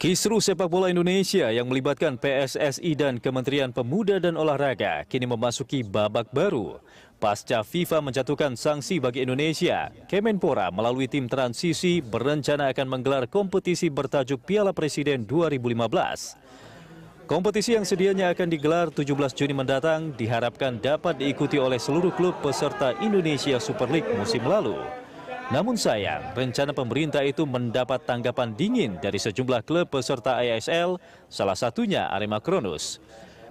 Kisruh sepak bola Indonesia yang melibatkan PSSI dan Kementerian Pemuda dan Olahraga kini memasuki babak baru. Pasca FIFA menjatuhkan sanksi bagi Indonesia, Kemenpora melalui tim transisi berencana akan menggelar kompetisi bertajuk Piala Presiden 2015. Kompetisi yang sedianya akan digelar 17 Juni mendatang diharapkan dapat diikuti oleh seluruh klub peserta Indonesia Super League musim lalu. Namun sayang, rencana pemerintah itu mendapat tanggapan dingin dari sejumlah klub peserta ISL, salah satunya Arema Kronus.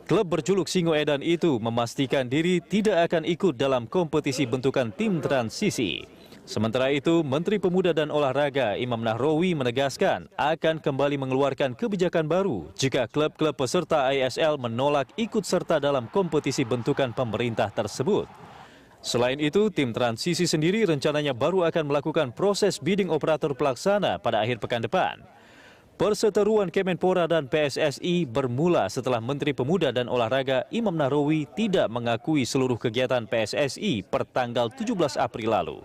Klub berjuluk Singoedan itu memastikan diri tidak akan ikut dalam kompetisi bentukan tim transisi. Sementara itu, Menteri Pemuda dan Olahraga Imam Nahrawi menegaskan akan kembali mengeluarkan kebijakan baru jika klub-klub peserta ISL menolak ikut serta dalam kompetisi bentukan pemerintah tersebut. Selain itu, tim transisi sendiri rencananya baru akan melakukan proses bidding operator pelaksana pada akhir pekan depan. Perseteruan Kemenpora dan PSSI bermula setelah Menteri Pemuda dan Olahraga Imam Nahrawi tidak mengakui seluruh kegiatan PSSI per tanggal 17 April lalu.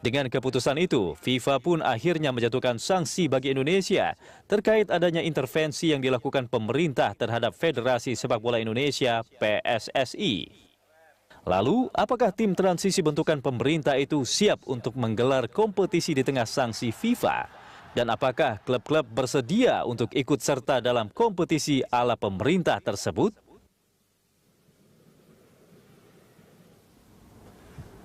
Dengan keputusan itu, FIFA pun akhirnya menjatuhkan sanksi bagi Indonesia terkait adanya intervensi yang dilakukan pemerintah terhadap Federasi Sepak Bola Indonesia (PSSI). Lalu, apakah tim transisi bentukan pemerintah itu siap untuk menggelar kompetisi di tengah sanksi FIFA? Dan apakah klub-klub bersedia untuk ikut serta dalam kompetisi ala pemerintah tersebut?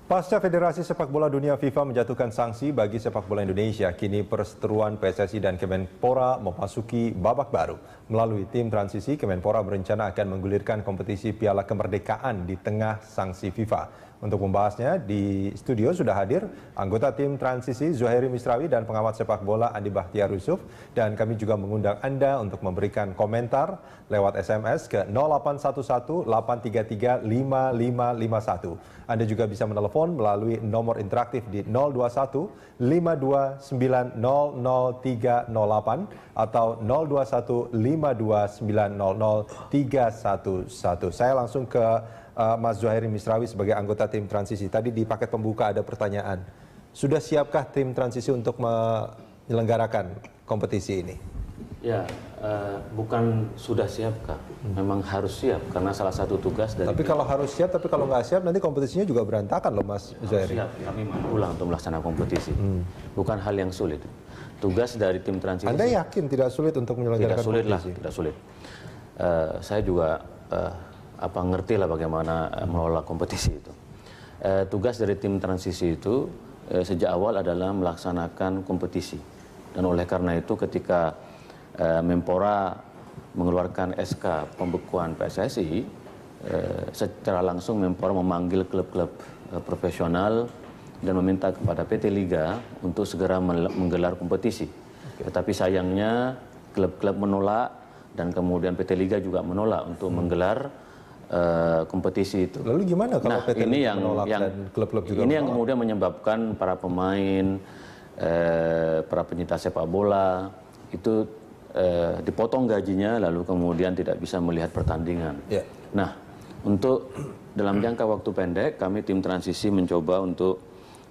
Pasca Federasi Sepak Bola Dunia FIFA menjatuhkan sanksi bagi sepak bola Indonesia, kini perseteruan PSSI dan Kemenpora memasuki babak baru. Melalui tim transisi, Kemenpora berencana akan menggulirkan kompetisi Piala Kemerdekaan di tengah sanksi FIFA. Untuk membahasnya, di studio sudah hadir anggota tim transisi Zuhairi Misrawi dan pengamat sepak bola Andi Bahtiar Yusuf. Dan kami juga mengundang Anda untuk memberikan komentar lewat SMS ke 0811-833-5551. Anda juga bisa menelepon melalui nomor interaktif di 021-529-00308 atau 021-529-00311. Saya langsung ke Mas Zuhairi Misrawi sebagai anggota tim transisi. Tadi di paket pembuka ada pertanyaan. Sudah siapkah tim transisi untuk menyelenggarakan kompetisi ini? Ya, bukan sudah siapkah, memang harus siap karena salah satu tugas dari. Tapi kalau harus siap, tapi kalau nggak siap nanti kompetisinya juga berantakan loh Mas Zuhairi. Siap, kami pulang untuk melaksanakan kompetisi. Bukan hal yang sulit. Tugas dari tim transisi. Anda yakin tidak sulit untuk menyelenggarakan kompetisi? Tidak sulit lah, tidak sulit. Saya juga ngerti lah bagaimana mengelola kompetisi itu. Tugas dari tim transisi itu sejak awal adalah melaksanakan kompetisi. Dan oleh karena itu ketika Menpora mengeluarkan SK pembekuan PSSI, secara langsung Menpora memanggil klub-klub profesional dan meminta kepada PT Liga untuk segera menggelar kompetisi. Tetapi sayangnya klub-klub menolak dan kemudian PT Liga juga menolak untuk menggelar kompetisi itu. Lalu gimana kalau PT Liga menolak dan klub-klub juga ini menolak? yang kemudian menyebabkan para pemain, para penyintas sepak bola itu dipotong gajinya lalu kemudian tidak bisa melihat pertandingan. Yeah. Nah, untuk dalam jangka waktu pendek kami tim transisi mencoba untuk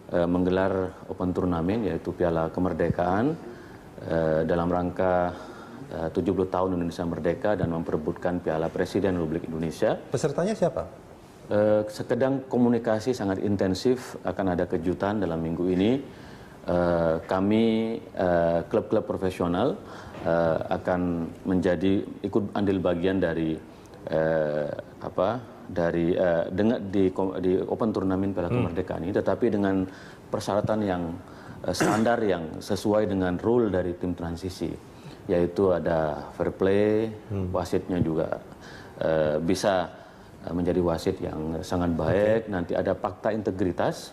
menggelar open turnamen yaitu Piala Kemerdekaan dalam rangka 70 tahun Indonesia Merdeka dan memperebutkan Piala Presiden Republik Indonesia. Pesertanya siapa? Sedang komunikasi sangat intensif, akan ada kejutan dalam minggu ini. Kami klub-klub profesional akan menjadi ikut andil bagian dari di open turnamen Piala Kemerdekaan ini, tetapi dengan persyaratan yang standar yang sesuai dengan rule dari tim transisi, yaitu ada fair play, wasitnya juga bisa menjadi wasit yang sangat baik. Nanti ada fakta integritas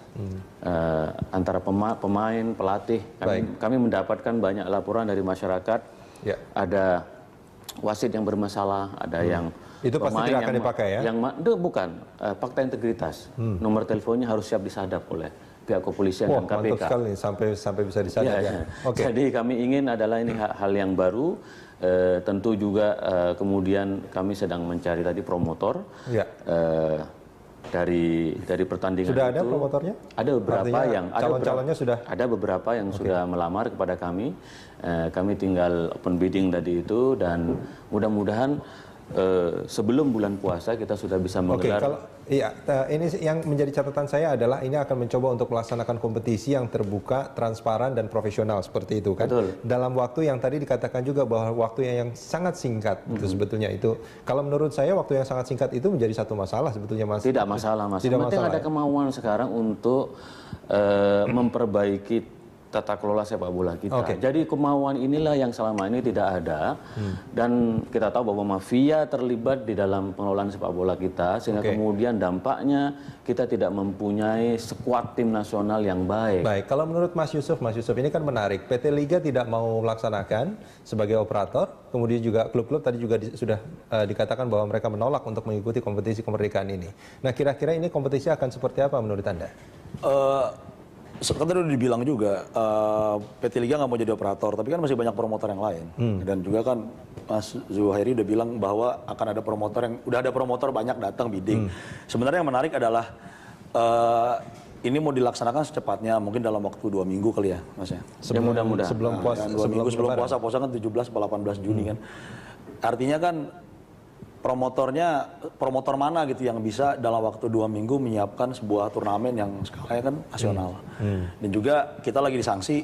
antara pemain, pelatih. Kami mendapatkan banyak laporan dari masyarakat. Ya. Ada wasit yang bermasalah, ada yang itu pasti tidak akan dipakai ya? Itu bukan fakta integritas. Nomor teleponnya harus siap disadap oleh pihak kepolisian dan KPK. Mantap sekali sampai bisa disadap ya. Okay. Jadi kami ingin adalah ini hal yang baru. Tentu juga kemudian kami sedang mencari tadi promotor. Ya. dari pertandingan Sudah itu. ada promotornya? Ada beberapa Artinya yang calon-calonnya sudah. Ada beberapa yang sudah melamar kepada kami. Kami tinggal open bidding tadi itu, dan mudah-mudahan sebelum bulan puasa kita sudah bisa menggelar. Ini yang menjadi catatan saya adalah ini akan mencoba untuk melaksanakan kompetisi yang terbuka, transparan dan profesional seperti itu kan. Betul. Dalam waktu yang tadi dikatakan juga bahwa waktu yang sangat singkat itu sebetulnya itu. Kalau menurut saya waktu yang sangat singkat itu menjadi satu masalah sebetulnya Mas. Tidak masalah Mas. Tidak Penting masalah, ada kemauan sekarang untuk memperbaiki tata kelola sepak bola kita. Jadi kemauan inilah yang selama ini tidak ada, dan kita tahu bahwa mafia terlibat di dalam pengelolaan sepak bola kita, sehingga kemudian dampaknya kita tidak mempunyai skuad tim nasional yang baik. Baik, kalau menurut Mas Yusuf ini kan menarik. PT Liga tidak mau melaksanakan sebagai operator, kemudian juga klub-klub tadi juga sudah dikatakan bahwa mereka menolak untuk mengikuti kompetisi kemerdekaan ini. Nah, kira-kira ini kompetisi akan seperti apa menurut Anda? Kan tadi udah dibilang juga, PT Liga nggak mau jadi operator, tapi kan masih banyak promotor yang lain. Dan juga kan Mas Zuhairi udah bilang bahwa akan ada promotor yang, udah ada promotor banyak datang bidding. Sebenarnya yang menarik adalah ini mau dilaksanakan secepatnya, mungkin dalam waktu 2 minggu kali ya, Mas ya. Mudah-mudahan. Sebelum puasa, 2 minggu sebelum puasa kan 17 atau 18 Juni kan. Artinya kan promotor mana gitu yang bisa dalam waktu 2 minggu menyiapkan sebuah turnamen yang skalanya kan nasional. Dan juga kita lagi disanksi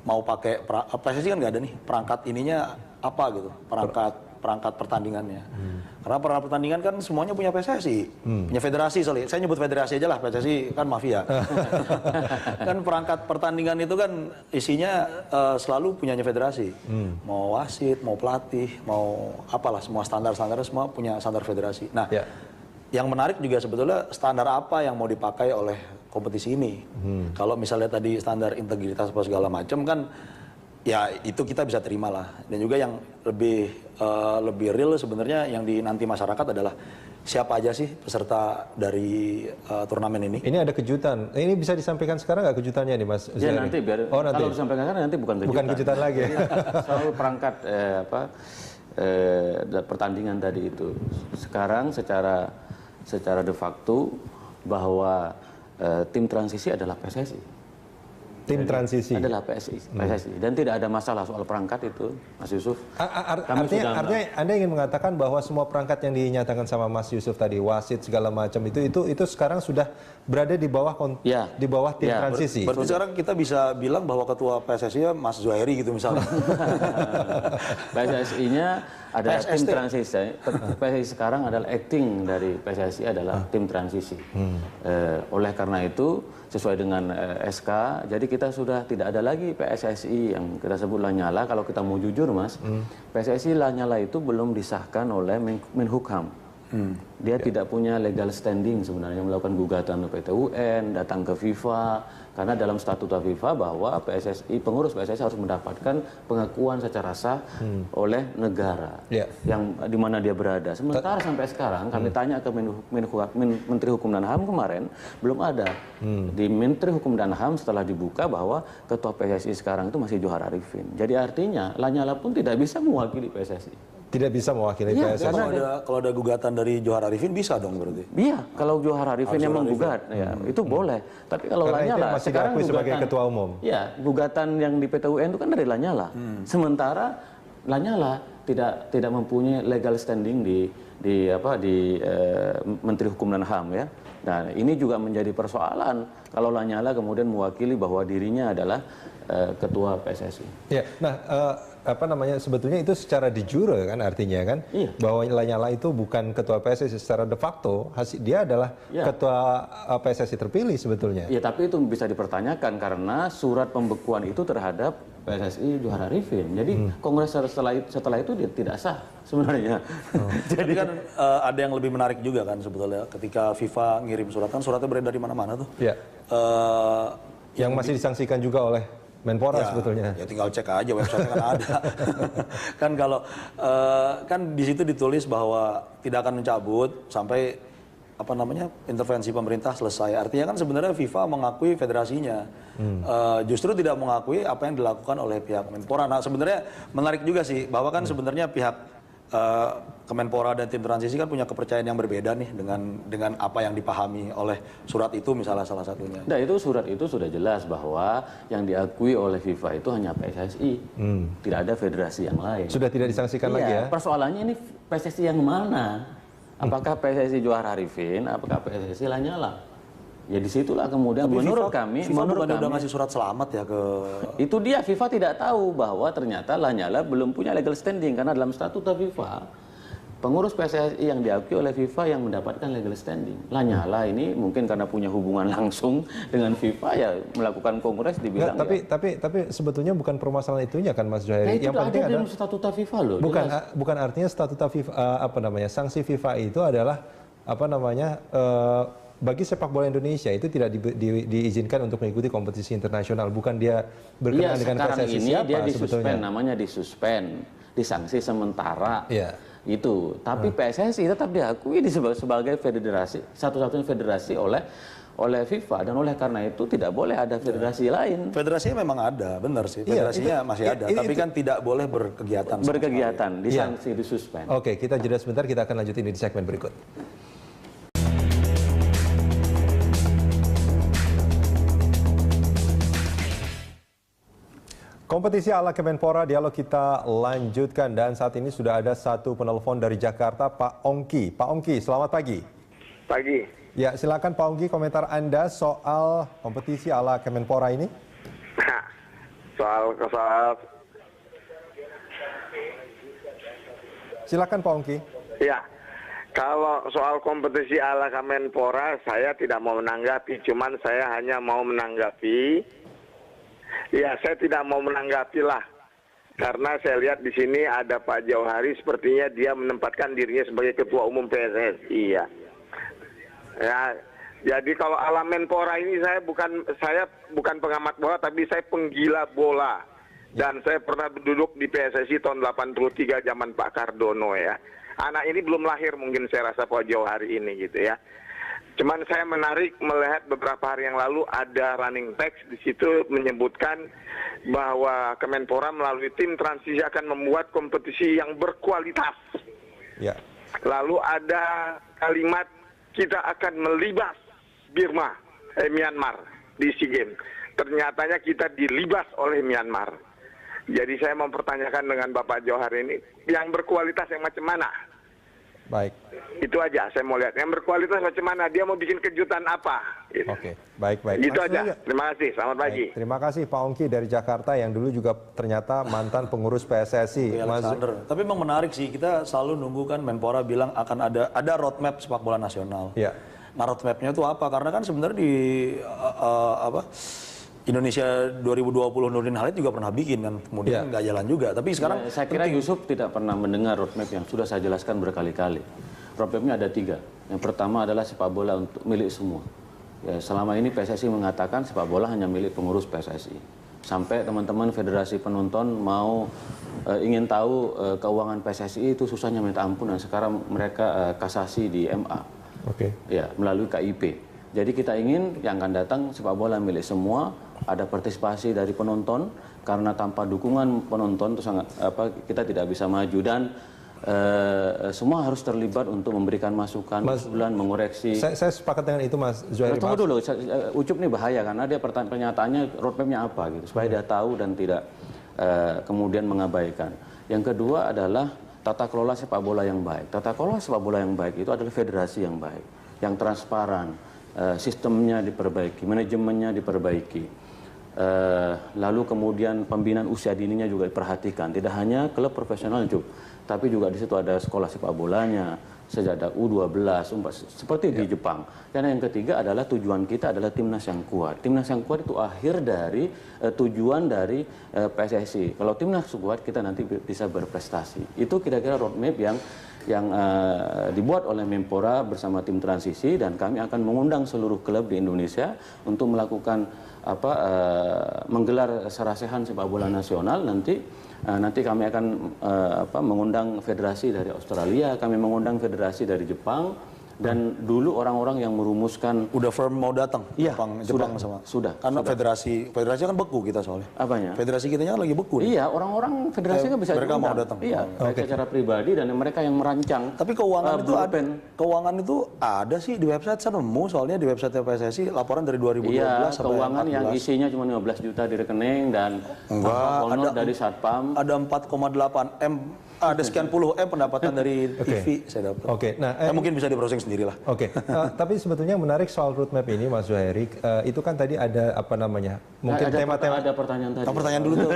mau pakai PSSI kan nggak ada nih perangkat ininya apa gitu, perangkat pertandingannya. Karena perangkat pertandingan kan semuanya punya PSSI, punya federasi, saya nyebut federasi aja lah, PSSI kan mafia. Kan perangkat pertandingan itu kan isinya selalu punyanya federasi. Mau wasit, mau pelatih, mau apalah, semua standar-standar semua punya standar federasi. Nah, yang menarik juga sebetulnya standar apa yang mau dipakai oleh kompetisi ini. Kalau misalnya tadi standar integritas apa segala macam kan, ya itu kita bisa terima lah. Dan juga yang lebih real sebenarnya yang dinanti masyarakat adalah siapa aja sih peserta dari turnamen ini. Ini ada kejutan. Ini bisa disampaikan sekarang nggak kejutannya nih Mas? Ya nanti biar nanti. Kalau disampaikan nanti bukan kejutan. Bukan kejutan lagi. Selalu perangkat pertandingan tadi itu. Sekarang secara de facto bahwa tim transisi adalah PSSI. Tim transisi adalah PSSI dan tidak ada masalah soal perangkat itu, Mas Yusuf. Artinya Anda ingin mengatakan bahwa semua perangkat yang dinyatakan sama Mas Yusuf tadi, wasit segala macam itu sekarang sudah berada di bawah tim transisi. Berarti sekarang kita bisa bilang bahwa ketua PSSI Mas Zuhairi gitu misalnya. PSSI-nya adalah tim transisi. PSSI sekarang adalah acting dari PSSI adalah tim transisi. Oleh karena itu sesuai dengan SK, jadi kita sudah tidak ada lagi PSSI yang kita sebut Lanyala. Kalau kita mau jujur Mas, PSSI Lanyala itu belum disahkan oleh Menhukam. Dia tidak punya legal standing sebenarnya melakukan gugatan ke PT UN, datang ke FIFA, karena dalam statuta FIFA bahwa pengurus PSSI harus mendapatkan pengakuan secara sah oleh negara yang di mana dia berada. Sementara sampai sekarang kami tanya ke Menteri Hukum dan HAM kemarin belum ada. Di Menteri Hukum dan HAM setelah dibuka bahwa ketua PSSI sekarang itu masih Johar Arifin. Jadi artinya Lanyala pun tidak bisa mewakili PSSI. Tidak bisa mewakili PSSI. Kalau ada gugatan dari Johar Arifin bisa dong berarti. Iya, kalau Johar Arifin yang menggugat, ya itu boleh. Tapi kalau Lanyala sekarang sebagai ketua umum. Ya, gugatan yang di PT UN itu kan dari Lanyala. Sementara Lanyala tidak mempunyai legal standing di Menteri Hukum dan HAM ya. Nah, ini juga menjadi persoalan kalau Lanyala kemudian mewakili bahwa dirinya adalah ketua PSSI. Ya, nah sebetulnya itu secara de jure kan artinya kan bahwa Lanyala itu bukan ketua PSSI secara de facto, dia adalah ketua PSSI terpilih sebetulnya. Ya, tapi itu bisa dipertanyakan karena surat pembekuan itu terhadap PSSI Johar Arifin. Jadi Kongres setelah itu dia tidak sah sebenarnya. Jadi kan ada yang lebih menarik juga kan sebetulnya ketika FIFA ngirim surat, kan suratnya beredar dari mana-mana tuh. Ya. Yang masih disangsikan juga oleh Menpora sebetulnya. Ya tinggal cek aja website kan ada. Kan kalau kan di situ ditulis bahwa tidak akan mencabut sampai intervensi pemerintah selesai. Artinya kan sebenarnya FIFA mengakui federasinya. Justru tidak mengakui apa yang dilakukan oleh pihak Menpora. Nah, sebenarnya menarik juga sih bahwa kan sebenarnya pihak Kemenpora dan tim transisi kan punya kepercayaan yang berbeda nih dengan apa yang dipahami oleh surat itu misalnya salah satunya. Nah, itu surat itu sudah jelas bahwa yang diakui oleh FIFA itu hanya PSSI, tidak ada federasi yang lain. Sudah tidak disangsikan lagi ya? Persoalannya ini PSSI yang mana? Apakah PSSI Johar Arifin? Apakah PSSI Lanyala? Ya disitulah kemudian Tapi menurut FIFA, kami, FIFA menurut bukan kami udah ngasih surat selamat ya ke itu dia FIFA tidak tahu bahwa ternyata Lanyala belum punya legal standing karena dalam statuta FIFA pengurus PSSI yang diakui oleh FIFA yang mendapatkan legal standing. Lanyala ini mungkin karena punya hubungan langsung dengan FIFA ya melakukan kongres dibilang. Tapi sebetulnya bukan permasalahan itunya kan Mas Zuhairi. Yang penting ada dalam adalah statuta FIFA loh. bukan artinya statuta FIFA sanksi FIFA itu adalah bagi sepak bola Indonesia itu tidak diizinkan untuk mengikuti kompetisi internasional, bukan dia berkenaan dengan PSSI ini siapa dia sebetulnya. namanya disuspend, disanksi sementara. Iya. Itu. Tapi PSSI tetap diakui sebagai federasi, satu-satunya federasi oleh FIFA, dan oleh karena itu tidak boleh ada federasi lain. Federasinya memang ada, benar sih. Federasinya masih ada, tapi kan tidak boleh berkegiatan. Disanksi, disuspend. Oke, kita jeda sebentar, kita akan lanjutin di segmen berikut. Kompetisi ala Kemenpora dialog kita lanjutkan dan saat ini sudah ada satu penelpon dari Jakarta, Pak Ongki. Pak Ongki, selamat pagi. Pagi. Ya, silakan Pak Ongki komentar Anda soal kompetisi ala Kemenpora ini. Silakan Pak Ongki. Ya, kalau soal kompetisi ala Kemenpora saya tidak mau menanggapi, cuman saya hanya mau menanggapi. Ya, saya tidak mau menanggapi lah, karena saya lihat di sini ada Pak Jauhari, sepertinya dia menempatkan dirinya sebagai Ketua Umum PSSI ya. Ya, jadi kalau ala Menpora ini saya bukan pengamat bola, tapi saya penggila bola, dan saya pernah duduk di PSSI tahun 83 zaman Pak Cardono ya. Anak ini belum lahir mungkin saya rasa Pak Jauhari ini gitu ya. Cuman saya menarik melihat beberapa hari yang lalu ada running text di situ menyebutkan bahwa Kemenpora melalui tim transisi akan membuat kompetisi yang berkualitas. Ya. Lalu ada kalimat kita akan melibas Myanmar di SEA Games. Ternyatanya kita dilibas oleh Myanmar. Jadi saya mempertanyakan dengan Bapak Johar ini, yang berkualitas yang macam mana? Baik. Itu aja saya mau lihat. Yang berkualitas macam mana? Dia mau bikin kejutan apa? Gitu. Oke, baik. Itu Mas aja. Juga. Terima kasih. Selamat pagi. Terima kasih Pak Ongki dari Jakarta yang dulu juga ternyata mantan pengurus PSSI. Alexander. Tapi memang menarik sih, kita selalu nunggu kan Menpora bilang akan ada roadmap sepak bola nasional. Ya. Nah, roadmapnya itu apa? Karena kan sebenarnya di Indonesia 2020 Nurdin Halid juga pernah bikin kan, kemudian nggak jalan juga. Tapi sekarang saya kira Yusuf tidak pernah mendengar roadmap yang sudah saya jelaskan berkali-kali. Roadmapnya ada 3. Yang pertama adalah sepak bola untuk milik semua. Ya, selama ini PSSI mengatakan sepak bola hanya milik pengurus PSSI. Sampai teman-teman federasi penonton mau ingin tahu keuangan PSSI itu susahnya minta ampun, dan sekarang mereka kasasi di MA. Oke. Ya, melalui KIP. Jadi kita ingin yang akan datang sepak bola milik semua, ada partisipasi dari penonton, karena tanpa dukungan penonton itu kita tidak bisa maju, dan semua harus terlibat untuk memberikan masukan, usulan, mengoreksi. Saya sepakat dengan itu Mas Zuhairi. Tunggu dulu, Ucup nih bahaya karena dia pernyataannya roadmapnya apa gitu, supaya dia tahu dan tidak kemudian mengabaikan. Yang kedua adalah tata kelola sepak bola yang baik. Tata kelola sepak bola yang baik itu adalah federasi yang baik, yang transparan. Sistemnya diperbaiki, manajemennya diperbaiki, lalu kemudian pembinaan usia dininya juga diperhatikan. Tidak hanya klub profesional, tapi juga di situ ada sekolah sepak bolanya, sejak ada U12, seperti di Jepang. Dan yang ketiga adalah tujuan kita adalah timnas yang kuat. Timnas yang kuat itu akhir dari tujuan dari PSSI. Kalau timnas kuat, kita nanti bisa berprestasi. Itu kira-kira roadmap yang dibuat oleh Menpora bersama tim transisi, dan kami akan mengundang seluruh klub di Indonesia untuk melakukan menggelar sarasehan sepak bola nasional. Nanti kami akan mengundang federasi dari Australia, kami mengundang federasi dari Jepang, Dan dulu orang-orang yang merumuskan Udah firm mau datang Iya, Jepang sudah. Karena federasi kan beku kita soalnya. Apanya? Federasi kitanya lagi beku. nih. Iya, orang-orang federasi kan bisa mereka mau diundang. datang. Iya, baik secara pribadi dan mereka yang merancang. Tapi keuangan itu ada, blueprint. keuangan itu ada sih di website, saya nemu soalnya di website PSSI laporan dari 2012 Iya, sampai keuangan 14. yang isinya cuma 15 juta di rekening dan honor dari Satpam. Ada 4,8 M, ada sekian puluh M pendapatan dari TV saya dapat. Oke, nah Mungkin bisa di browsing sendiri lah. Oke, tapi sebetulnya menarik soal roadmap ini, Mas Zuhairi. Itu kan tadi ada apa namanya? Mungkin tema-tema. Ada pertanyaan tadi. Pertanyaan dulu tuh.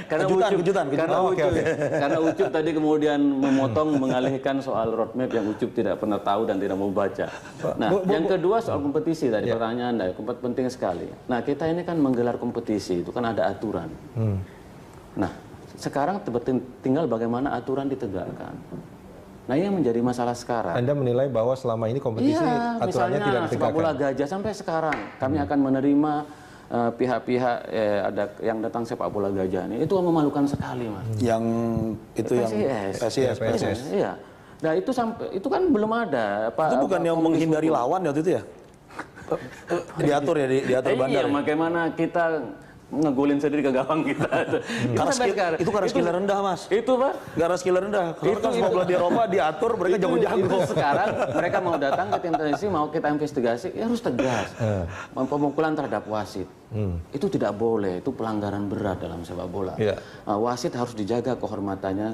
Karena kejutan. Karena Ucup tadi kemudian memotong mengalihkan soal roadmap yang Ucup tidak pernah tahu dan tidak mau baca. Nah, yang kedua soal kompetisi tadi pertanyaan Anda, penting sekali. Nah, kita ini kan menggelar kompetisi itu kan ada aturan. Nah, sekarang tinggal bagaimana aturan ditegakkan. Nah, ini yang menjadi masalah sekarang. Anda menilai bahwa selama ini kompetisi aturannya tidak misalnya sepak bola ditegakkan. gajah sampai sekarang kami akan menerima pihak-pihak ada yang datang sepak bola gajah ini itu memalukan sekali, Mas. Yang itu PSIS. PSIS. Iya. Nah, itu kan belum ada. Itu bukan yang menghindari lawan waktu itu ya? Diatur ya, diatur bandar. Iya, bagaimana kita ngegolin sendiri ke gawang kita. Itu karena skill rendah, Mas. Itu, Pak. Karena skill rendah. Kalau kan sepak bola di Eropa diatur, mereka jago-jago. Sekarang mereka mau datang ke tim transisi, mau kita investigasi, ya harus tegas. Pemukulan terhadap wasit. Itu tidak boleh, itu pelanggaran berat dalam sepak bola. Wasit harus dijaga kehormatannya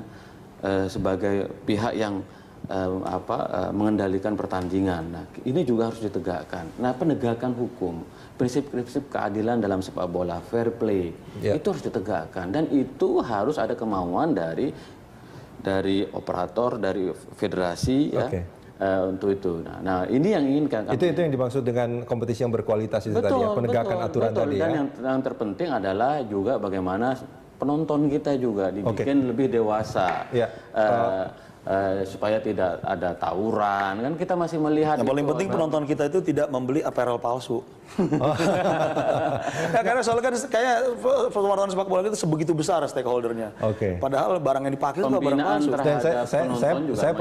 sebagai pihak yang mengendalikan pertandingan. Nah, ini juga harus ditegakkan. Nah, penegakan hukum, prinsip-prinsip keadilan dalam sepak bola, fair play, itu harus ditegakkan. Dan itu harus ada kemauan dari operator, dari federasi, untuk itu. Nah, ini yang ingin itu yang dimaksud dengan kompetisi yang berkualitas itu tadi ya, penegakan aturan tadi ya. Dan yang terpenting adalah juga bagaimana penonton kita juga dibikin lebih dewasa. Supaya tidak ada tawuran, kan kita masih melihat. Yang paling penting penonton kita itu tidak membeli apparel palsu. Karena soalnya kan kayak wartawan sepak bola itu sebegitu besar stakeholdernya. Padahal barang yang dipakai itu barang palsu. Dan saya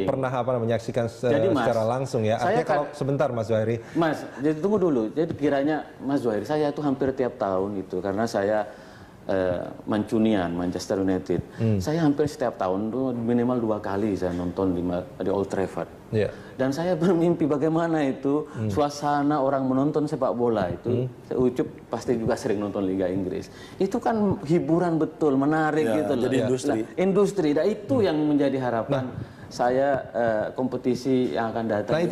pernah menyaksikan secara langsung ya. Artinya kalau sebentar Mas Zuhairi. Mas, jadi tunggu dulu. Jadi kiranya Mas Zuhairi, saya itu hampir tiap tahun itu karena saya Mancunian, Manchester United. Saya hampir setiap tahun tuh minimal 2 kali saya nonton di Old Trafford. Dan saya bermimpi bagaimana itu suasana orang menonton sepak bola itu. Ucup pasti juga sering nonton Liga Inggris. Itu kan hiburan betul, menarik gitu loh. Jadi industri. Industri, nah itu yang menjadi harapan saya kompetisi yang akan datang. Nah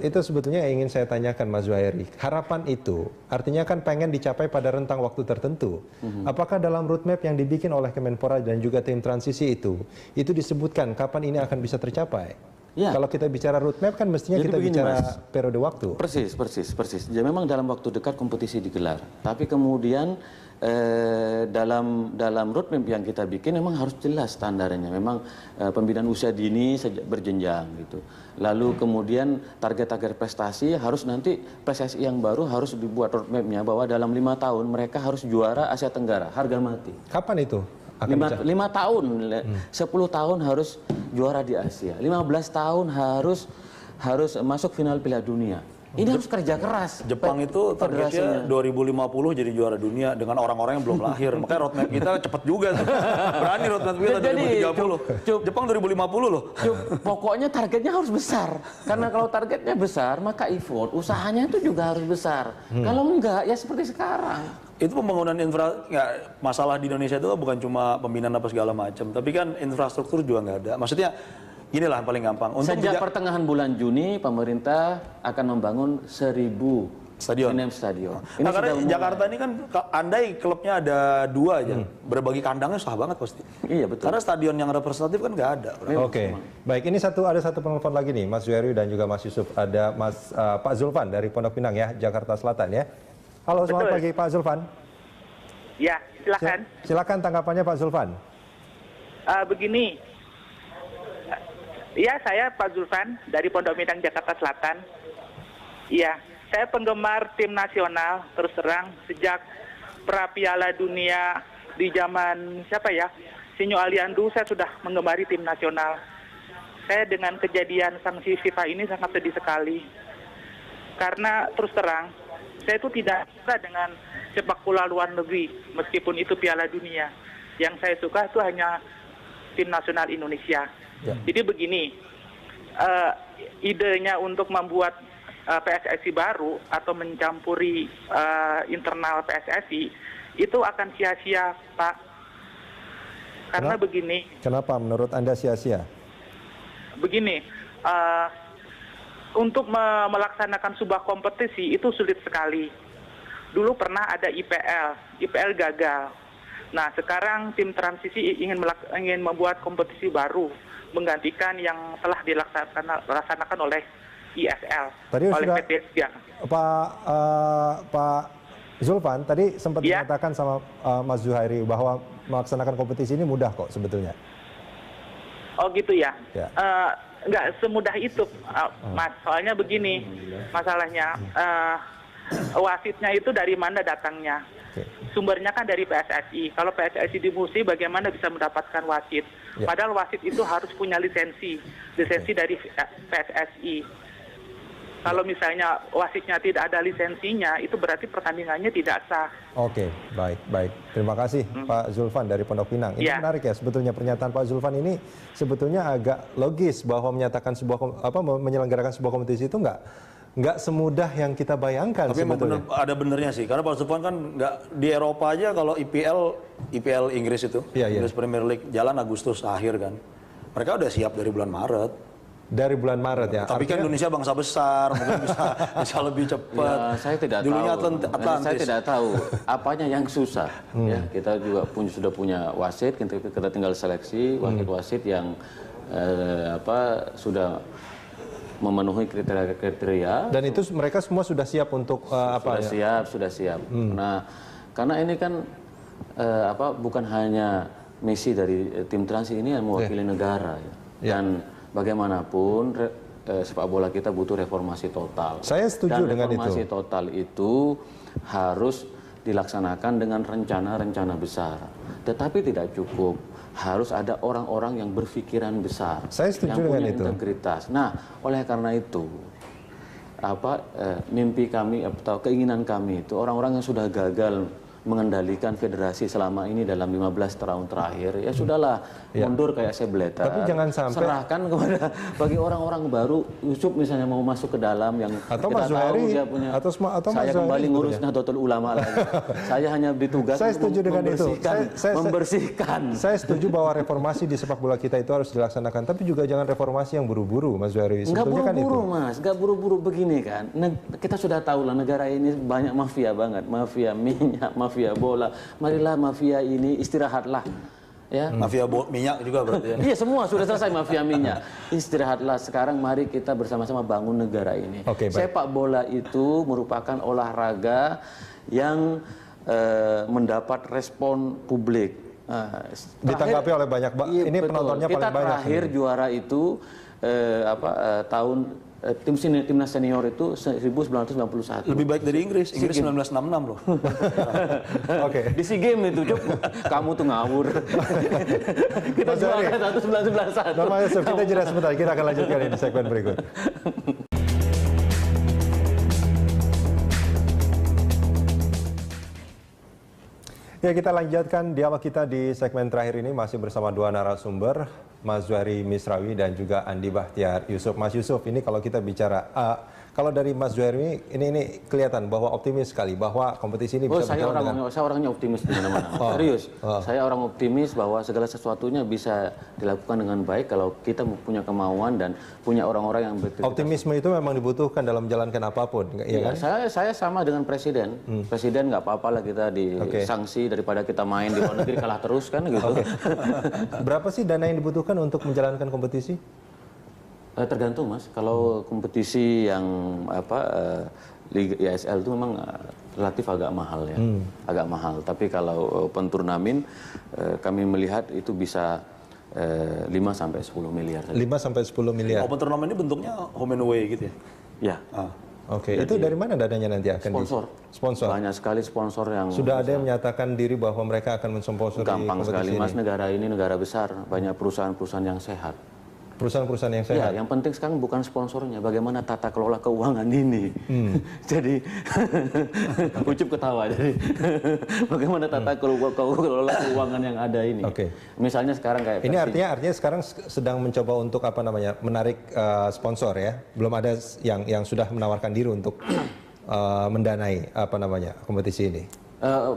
itu sebetulnya yang ingin saya tanyakan Mas Zuhairi. Harapan itu artinya kan pengen dicapai pada rentang waktu tertentu. Apakah dalam roadmap yang dibikin oleh Kemenpora dan juga tim transisi itu disebutkan kapan ini akan bisa tercapai? Kalau kita bicara roadmap kan mestinya jadi kita bicara periode waktu. Persis. Ya memang dalam waktu dekat kompetisi digelar. Tapi kemudian dalam roadmap yang kita bikin memang harus jelas standarnya. Memang pembinaan usia dini berjenjang gitu. Lalu kemudian target-target prestasi harus nanti PSSI yang baru harus dibuat roadmapnya bahwa dalam 5 tahun mereka harus juara Asia Tenggara harga mati. Kapan itu? 5 tahun, 10 tahun harus juara di Asia, 15 tahun harus masuk final Piala Dunia. Ini harus kerja keras. Jepang itu targetnya 2050 jadi juara dunia dengan orang-orang yang belum lahir. Makanya roadmap kita cepet juga. Berani roadmap kita 2030. Jepang 2050 loh. Pokoknya targetnya harus besar. Karena kalau targetnya besar, maka effort, usahanya itu juga harus besar. Kalau enggak, ya seperti sekarang. Itu pembangunan masalah di Indonesia itu bukan cuma pembinaan apa segala macam, tapi kan infrastruktur juga nggak ada. Maksudnya inilah yang paling gampang. Sejak pertengahan bulan Juni, pemerintah akan membangun 1000 stadion. Nah, karena Jakarta ini kan, andai klubnya ada 2 aja, berbagi kandangnya susah banget pasti. Iya betul. Karena stadion yang representatif kan nggak ada. Baik, ini ada satu penelpon lagi nih, Mas Zuhairi dan juga Mas Yusuf. Ada Pak Zulfan dari Pondok Pinang ya, Jakarta Selatan ya. Halo, selamat pagi Pak Zulfan. Ya, silakan. Silakan tanggapannya Pak Zulfan. Begini, ya saya Pak Zulfan dari Pondok Pinang Jakarta Selatan. Iya, saya penggemar tim nasional terus terang sejak pra Piala Dunia di zaman siapa ya, Sinyo Aliandu, saya sudah menggemari tim nasional. saya dengan kejadian sanksi FIFA ini sangat sedih sekali. Karena terus terang, saya itu tidak suka dengan sepak bola luar negeri, meskipun itu Piala Dunia. Yang saya suka itu hanya tim nasional Indonesia. Ya. Jadi begini, idenya untuk membuat PSSI baru atau mencampuri internal PSSI itu akan sia-sia, Pak. Karena begini. Kenapa menurut Anda sia-sia? Begini, untuk melaksanakan sebuah kompetisi itu sulit sekali. Dulu pernah ada IPL gagal. Nah, sekarang tim transisi ingin membuat kompetisi baru, menggantikan yang telah dilaksanakan oleh ISL, Tadi oleh sudah, PT Liga. Pak Zulfan tadi sempat Ya. dikatakan sama Mas Zuhairi bahwa melaksanakan kompetisi ini mudah kok sebetulnya. Oh gitu ya. Ya. Nggak semudah itu, Mas. Soalnya begini masalahnya, wasitnya itu dari mana datangnya? Oke. Sumbernya kan dari PSSI. Kalau PSSI dimusuhi, bagaimana bisa mendapatkan wasit? Ya. Padahal wasit itu harus punya lisensi dari PSSI. Kalau misalnya wasitnya tidak ada lisensinya, itu berarti pertandingannya tidak sah. Oke, baik. Terima kasih Pak Zulfan dari Pondok Pinang. Ini Ya. menarik ya sebetulnya pernyataan Pak Zulfan ini sebetulnya agak logis bahwa menyatakan menyelenggarakan sebuah kompetisi itu nggak semudah yang kita bayangkan Tapi memang sebetulnya. ada benernya sih, karena Pak Zulfan kan nggak di Eropa aja kalau IPL Inggris itu, Iya. Inggris Premier League jalan Agustus akhir kan, mereka udah siap dari bulan Maret. Dari bulan Maret ya. Tapi kan Indonesia bangsa besar, mungkin bisa lebih cepat. Ya, saya tidak Dulunya tahu. Atlantis. Saya tidak tahu apanya yang susah. Ya, kita juga sudah punya wasit, kita tinggal seleksi wasit yang sudah memenuhi kriteria. Dan itu mereka semua sudah siap untuk Sudah siap. Nah, karena ini kan bukan hanya Messi dari tim Trans ini yang mewakili negara, ya. Dan bagaimanapun sepak bola kita butuh reformasi total. Saya setuju Dan dengan reformasi total itu harus dilaksanakan dengan rencana-rencana besar. Tetapi tidak cukup. Harus ada orang-orang yang berpikiran besar, Saya setuju yang punya dengan itu. integritas. Nah, oleh karena itu, mimpi kami atau keinginan kami itu orang-orang yang sudah gagal mengendalikan federasi selama ini dalam 15 tahun terakhir, ya sudahlah, mundur kayak sebeleta. Tapi jangan sampai serahkan kepada bagi orang-orang baru. Yusuf misalnya mau masuk ke dalam yang Atau kita Mas tahu Zuhairi, dia punya. atau Mas Saya Zuhairi kembali ngurus sebetulnya. Nahdlatul Ulama lagi. Saya hanya ditugas Saya setuju dengan itu. membersihkan. Saya setuju bahwa reformasi di sepak bola kita itu harus dilaksanakan, tapi juga jangan reformasi yang buru-buru, Mas Zuhairi. Nggak Sebetulnya kan itu. buru-buru, Mas. Nggak buru-buru begini kan. Kita sudah tahu lah negara ini banyak mafia banget. Mafia minyak, mafia bola. Marilah mafia ini istirahatlah. Ya. Mafia minyak juga berarti ya. Iya, semua sudah selesai mafia minyak. Istirahatlah, sekarang mari kita bersama-sama bangun negara ini. Oke, baik. Sepak bola itu merupakan olahraga yang mendapat respon publik. Ditanggapi oleh banyak ini betul. penontonnya paling Kita banyak. terakhir juara itu tahun timnas senior itu 1991. Lebih baik dari Inggris 1966 loh. Oke. Di SEA Games itu, Cuk. Kamu tuh ngawur. Kita Mas Zuhairi, juara 1991. Normal Yusuf, kita jeda sebentar, kita akan lanjutkan ini di segmen berikut. Ya, kita lanjutkan dialog kita di segmen terakhir ini masih bersama dua narasumber, Mas Zuhairi Misrawi dan juga Andi Bahtiar Yusuf. Mas Yusuf, ini kalau kita bicara, kalau dari Mas Zuhairi ini kelihatan bahwa optimis sekali bahwa kompetisi ini bisa berjalan dengan... Saya orangnya optimis di mana-mana. Serius. Saya orang optimis bahwa segala sesuatunya bisa dilakukan dengan baik kalau kita punya kemauan dan punya orang-orang yang berintegritas. Optimisme itu memang dibutuhkan dalam menjalankan apapun, ya kan? Saya sama dengan presiden. Presiden nggak apa-apa lah kita disanksi daripada kita main di luar negeri kalah terus kan gitu. Berapa sih dana yang dibutuhkan untuk menjalankan kompetisi? Tergantung, Mas. Kalau kompetisi yang Liga ISL itu memang relatif agak mahal ya, agak mahal. Tapi kalau open turnamen kami melihat itu bisa 5 sampai 10 miliar. 5 sampai 10 miliar. Open turnamen ini bentuknya home and away gitu ya. Ya. Oke, itu dari mana dananya nanti akan Sponsor. Banyak sekali sponsor yang sudah ada yang menyatakan diri bahwa mereka akan mensponsori gampang kompetisi sekali, ini. Mas. Negara ini negara besar, banyak perusahaan-perusahaan yang sehat. Perusahaan-perusahaan yang sehat. Ya, yang penting sekarang bukan sponsornya, bagaimana tata kelola keuangan ini. Jadi Ucup ketawa. Jadi bagaimana tata kelola keuangan yang ada ini. Oke. Misalnya sekarang kayak Ini artinya sekarang sedang mencoba untuk menarik sponsor ya. Belum ada yang sudah menawarkan diri untuk mendanai kompetisi ini.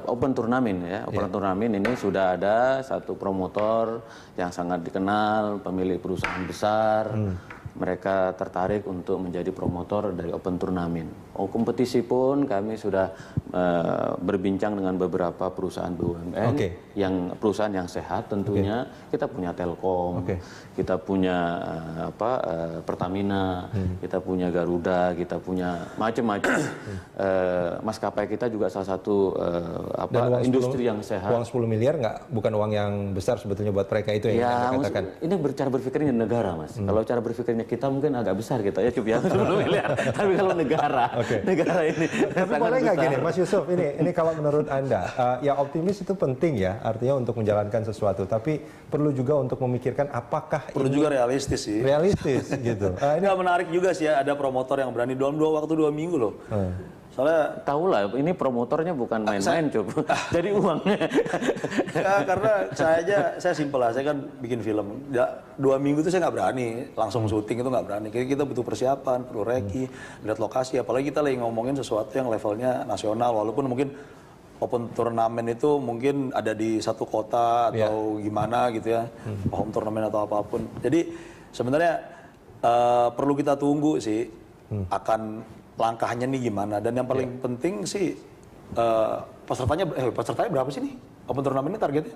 Open turnamen ya, turnamen ini sudah ada satu promotor yang sangat dikenal, pemilik perusahaan besar, mereka tertarik untuk menjadi promotor dari open turnamen. Kompetisi pun kami sudah berbincang dengan beberapa perusahaan BUMN, yang perusahaan yang sehat tentunya. Kita punya Telkom, kita punya Pertamina, kita punya Garuda, kita punya macam-macam. Maskapai kita juga salah satu industri yang sehat. Uang 10 miliar bukan uang yang besar sebetulnya buat mereka itu yang Anda katakan. Ini cara berpikirnya negara, Mas. Kalau cara berpikirnya kita mungkin agak besar kita ya, Cup ya, 10 miliar. Tapi kalau negara ini. Tapi boleh nggak gini, Mas Yusuf, ini kalau menurut Anda, ya optimis itu penting ya, artinya untuk menjalankan sesuatu. Tapi perlu juga untuk memikirkan apakah perlu juga realistis sih. Realistis gitu. Ini menarik juga sih ya, ada promotor yang berani dalam waktu 2 minggu loh. Soalnya tahu lah, ini promotornya bukan main-main, Cup. Jadi uangnya. Ya, karena saya simpel lah, saya kan bikin film. 2 minggu itu saya nggak berani langsung syuting, itu nggak berani. Kita butuh persiapan, perlu reki, lihat lokasi. Apalagi kita lagi ngomongin sesuatu yang levelnya nasional, walaupun mungkin open turnamen itu mungkin ada di satu kota atau gimana gitu ya, home turnamen atau apapun. Jadi sebenarnya perlu kita tunggu sih akan langkahnya nih gimana, dan yang paling penting sih pesertanya berapa sih nih open turnamen ini targetnya?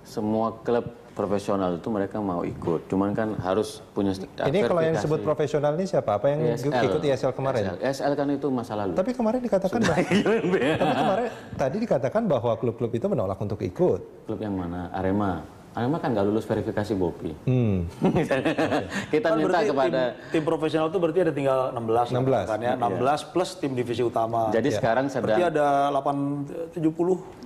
Semua klub profesional itu mereka mau ikut, cuman kan harus punya ini kalau yang disebut profesional ini siapa? Apa yang ikut ISL kemarin? ISL kan itu masa lalu. Tapi kemarin dikatakan tadi dikatakan bahwa klub-klub itu menolak untuk ikut. Klub yang mana? Arema kan nggak lulus verifikasi BOPI. Kita kan minta kepada tim profesional itu berarti ada tinggal 16 kan ya, 16 plus tim divisi utama. Jadi sekarang sedang berarti ada 870.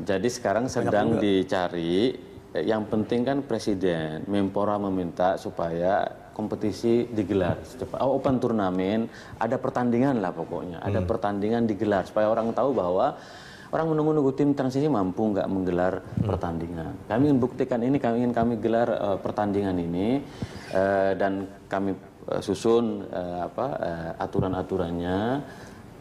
Jadi sekarang sedang dicari. Yang penting kan Presiden Menpora meminta supaya kompetisi digelar secepat. Open turnamen, ada pertandingan lah pokoknya, ada pertandingan digelar supaya orang tahu bahwa orang menunggu-nunggu tim transisi mampu nggak menggelar pertandingan. Kami ingin buktikan ini, kami ingin gelar pertandingan ini, dan kami susun aturan-aturannya.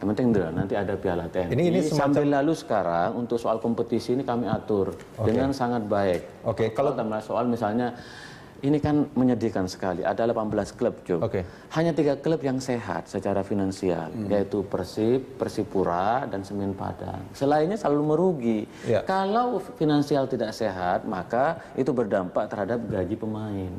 Yang penting nanti ada Piala TNI. Ini sambil lalu sekarang untuk soal kompetisi ini kami atur dengan sangat baik. Kalau soal misalnya ini kan menyedihkan sekali, ada 18 klub, Job. Hanya 3 klub yang sehat secara finansial, yaitu Persib, Persipura, dan Semen Padang. Selainnya selalu merugi. Kalau finansial tidak sehat, maka itu berdampak terhadap gaji pemain.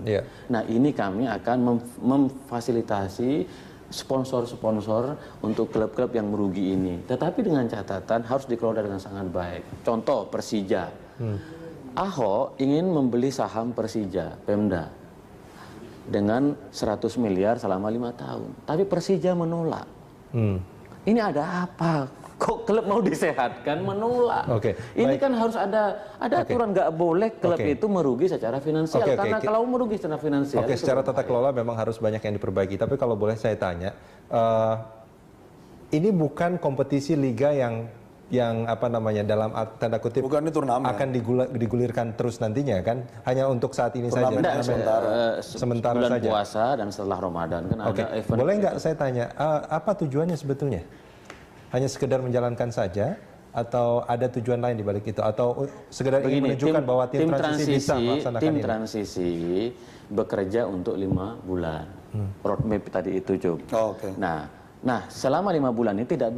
Nah, ini kami akan memfasilitasi sponsor-sponsor untuk klub-klub yang merugi ini. Tetapi dengan catatan harus dikelola dengan sangat baik. Contoh Persija. Ahok ingin membeli saham Persija, Pemda, dengan 100 miliar selama 5 tahun. Tapi Persija menolak. Ini ada apa? Kok klub mau disehatkan menolak? Ini kan harus ada aturan, nggak boleh klub itu merugi secara finansial. Karena kalau merugi secara finansial. Secara tata kelola memang harus banyak yang diperbaiki. Tapi kalau boleh saya tanya, ini bukan kompetisi liga yang dalam tanda kutip bukan turnamen akan digulirkan terus nantinya kan, hanya untuk saat ini saja. Sementara bulan saja. Puasa dan setelah Ramadan kan ada event. Boleh nggak saya tanya, apa tujuannya sebetulnya? Hanya sekedar menjalankan saja atau ada tujuan lain di balik itu, atau sekedar ingin menunjukkan bahwa tim transisi bisa melaksanakan tim transisi bekerja untuk 5 bulan. Roadmap tadi itu, Job. Nah, selama 5 bulan ini tidak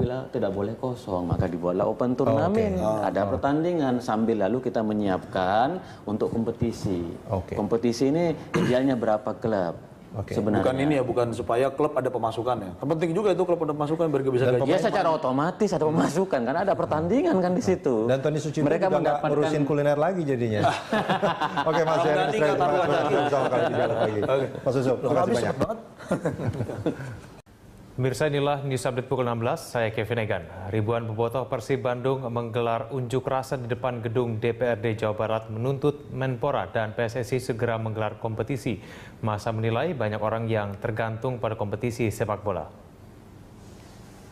boleh kosong, maka dibuatlah open turnamen. Ada pertandingan sambil lalu kita menyiapkan untuk kompetisi. Kompetisi ini idealnya berapa klub? Sebenarnya. Bukan ini ya, bukan supaya klub ada pemasukan ya. Penting juga itu klub ada pemasukan biar bisa gaji. Ya secara otomatis ada pemasukan karena ada pertandingan kan di situ. Dan Tony Sucipto juga nggak ngurusin kuliner lagi jadinya. Oke, Mas Heri, terima kasih banyak. Mas Yusuf, terima kasih banyak. Pemirsa, inilah News Update pukul 16, saya Kevin Egan. Ribuan bobotoh Persib Bandung menggelar unjuk rasa di depan gedung DPRD Jawa Barat menuntut Menpora dan PSSI segera menggelar kompetisi. Masa menilai banyak orang yang tergantung pada kompetisi sepak bola.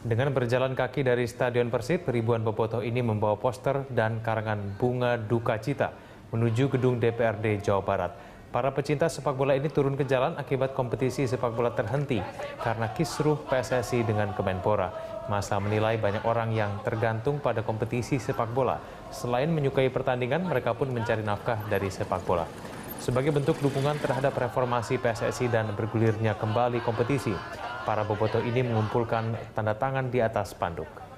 Dengan berjalan kaki dari Stadion Persib, ribuan bobotoh ini membawa poster dan karangan bunga duka cita menuju gedung DPRD Jawa Barat. Para pecinta sepak bola ini turun ke jalan akibat kompetisi sepak bola terhenti karena kisruh PSSI dengan Kemenpora. Masa menilai banyak orang yang tergantung pada kompetisi sepak bola. Selain menyukai pertandingan, mereka pun mencari nafkah dari sepak bola. Sebagai bentuk dukungan terhadap reformasi PSSI dan bergulirnya kembali kompetisi, para bobotoh ini mengumpulkan tanda tangan di atas spanduk.